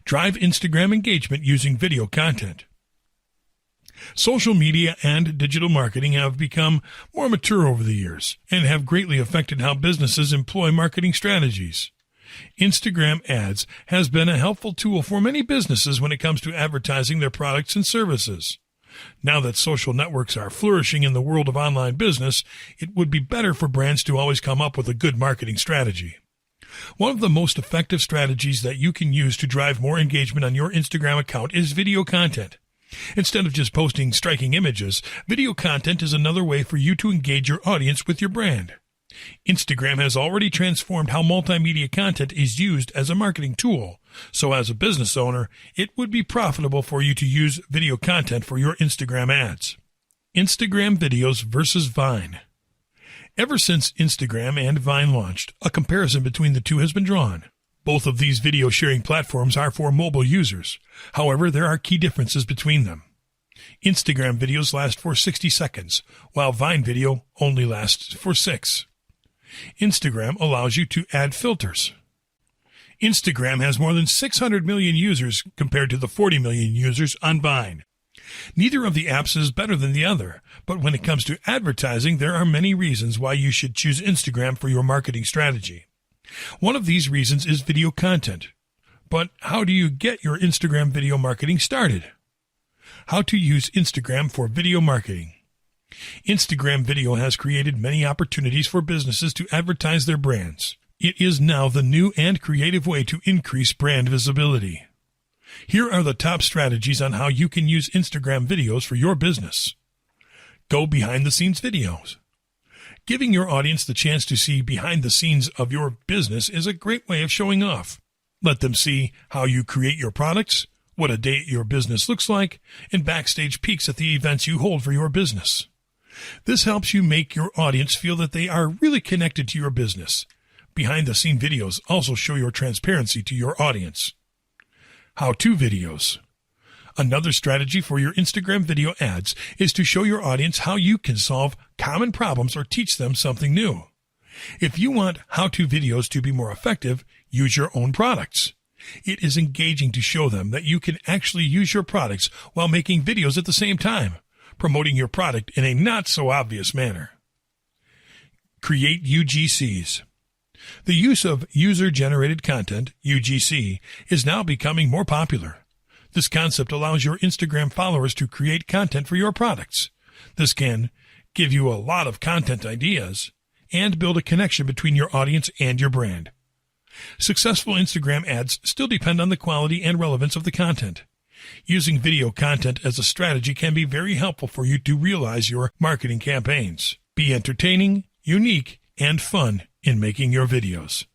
Drive Instagram engagement using video content. Social media and digital marketing have become more mature over the years and have greatly affected how businesses employ marketing strategies. Instagram ads has been a helpful tool for many businesses when it comes to advertising their products and services. Now that social networks are flourishing in the world of online business, it would be better for brands to always come up with a good marketing strategy. One of the most effective strategies that you can use to drive more engagement on your Instagram account is video content. Instead of just posting striking images, video content is another way for you to engage your audience with your brand. Instagram has already transformed how multimedia content is used as a marketing tool, so as a business owner, it would be profitable for you to use video content for your Instagram ads. Instagram videos versus Vine. Ever since Instagram and Vine launched, a comparison between the two has been drawn. Both of these video sharing platforms are for mobile users. However, there are key differences between them. Instagram videos last for 60 seconds, while Vine video only lasts for 6. Instagram allows you to add filters. Instagram has more than 600 million users compared to the 40 million users on Vine. Neither of the apps is better than the other, but when it comes to advertising, there are many reasons why you should choose Instagram for your marketing strategy. One of these reasons is video content. But how do you get your Instagram video marketing started? How to use Instagram for video marketing. Instagram video has created many opportunities for businesses to advertise their brands. It is now the new and creative way to increase brand visibility. Here are the top strategies on how you can use Instagram videos for your business. Go behind-the-scenes videos. Giving your audience the chance to see behind the scenes of your business is a great way of showing off. Let them see how you create your products, what a day at your business looks like, and backstage peeks at the events you hold for your business. This helps you make your audience feel that they are really connected to your business. Behind-the-scene videos also show your transparency to your audience. How-to videos. Another strategy for your Instagram video ads is to show your audience how you can solve common problems or teach them something new. If you want how-to videos to be more effective, use your own products. It is engaging to show them that you can actually use your products while making videos at the same time, promoting your product in a not-so-obvious manner. Create UGCs. The use of user-generated content, UGC, is now becoming more popular. This concept allows your Instagram followers to create content for your products. This can give you a lot of content ideas and build a connection between your audience and your brand. Successful Instagram ads still depend on the quality and relevance of the content. Using video content as a strategy can be very helpful for you to realize your marketing campaigns. Be entertaining, unique, and fun in making your videos.